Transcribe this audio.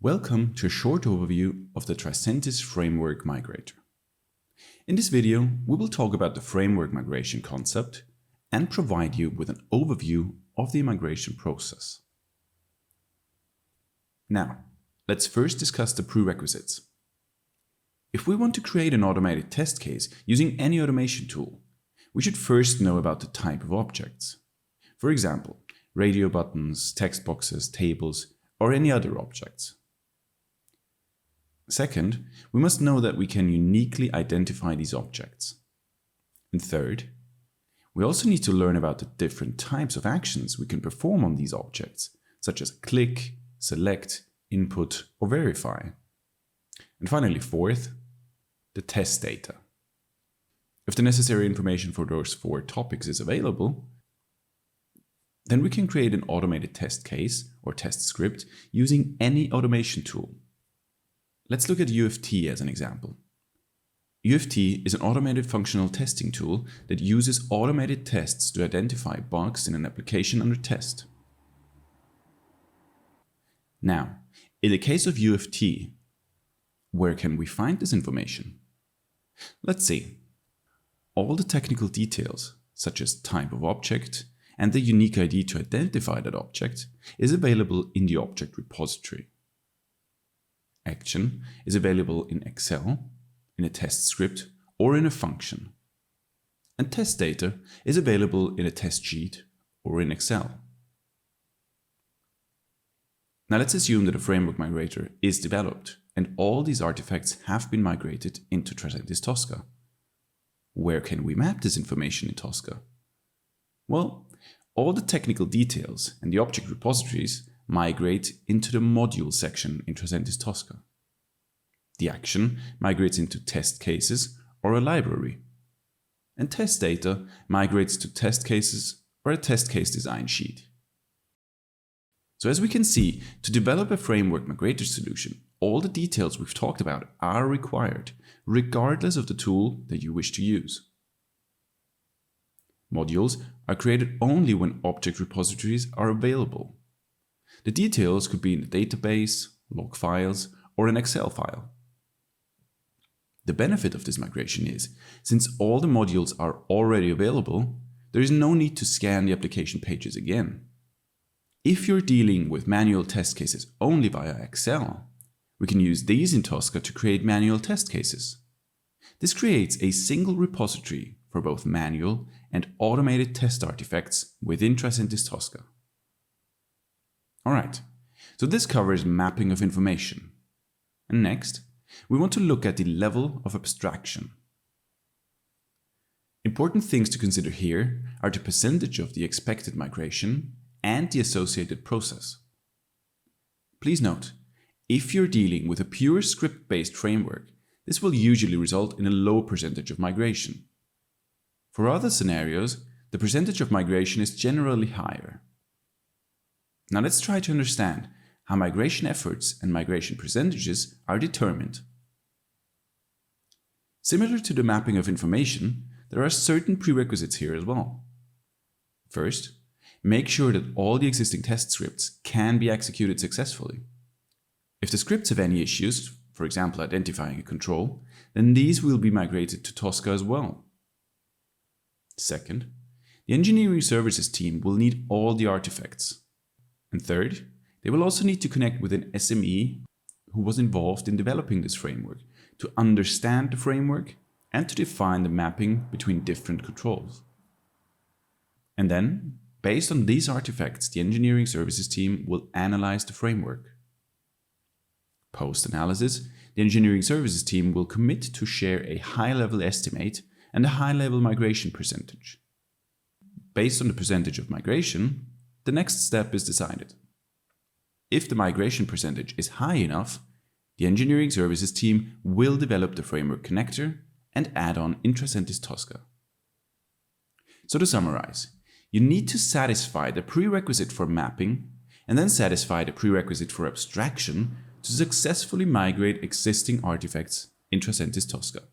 Welcome to a short overview of the Tricentis Framework Migrator. In this video, we will talk about the framework migration concept and provide you with an overview of the migration process. Now, let's first discuss the prerequisites. If we want to create an automated test case using any automation tool, we should first know about the type of objects. For example, radio buttons, text boxes, tables, or any other objects. Second, we must know that we can uniquely identify these objects. And third, we also need to learn about the different types of actions we can perform on these objects, such as click, select, input, or verify. And finally, fourth, the test data. If the necessary information for those four topics is available, then we can create an automated test case or test script using any automation tool. Let's look at UFT as an example. UFT is an automated functional testing tool that uses automated tests to identify bugs in an application under test. Now, in the case of UFT, where can we find this information? Let's see. All the technical details, such as type of object and the unique ID to identify that object, is available in the object repository. Action is available in Excel, in a test script, or in a function. And test data is available in a test sheet or in Excel. Now let's assume that a framework migrator is developed and all these artifacts have been migrated into Tricentis Tosca. Where can we map this information in Tosca? Well, all the technical details and the object repositories migrate into the module section in Tricentis Tosca. The action migrates into test cases or a library. And test data migrates to test cases or a test case design sheet. So as we can see, to develop a framework migrator solution, all the details we've talked about are required, regardless of the tool that you wish to use. Modules are created only when object repositories are available. The details could be in the database, log files, or an Excel file. The benefit of this migration is, since all the modules are already available, there is no need to scan the application pages again. If you're dealing with manual test cases only via Excel, we can use these in Tosca to create manual test cases. This creates a single repository for both manual and automated test artifacts within Tricentis Tosca. Alright, so this covers mapping of information. And next, we want to look at the level of abstraction. Important things to consider here are the percentage of the expected migration and the associated process. Please note, if you're dealing with a pure script-based framework, this will usually result in a low percentage of migration. For other scenarios, the percentage of migration is generally higher. Now let's try to understand how migration efforts and migration percentages are determined. Similar to the mapping of information, there are certain prerequisites here as well. First, make sure that all the existing test scripts can be executed successfully. If the scripts have any issues, for example identifying a control, then these will be migrated to Tosca as well. Second, the engineering services team will need all the artifacts. And third, they will also need to connect with an SME who was involved in developing this framework to understand the framework and to define the mapping between different controls. And then, based on these artifacts, the engineering services team will analyze the framework. Post-analysis, the engineering services team will commit to share a high-level estimate and a high-level migration percentage. Based on the percentage of migration, the next step is decided. If the migration percentage is high enough, the engineering services team will develop the framework connector and add-on in Tricentis Tosca. So to summarize, you need to satisfy the prerequisite for mapping and then satisfy the prerequisite for abstraction to successfully migrate existing artifacts in Tricentis Tosca.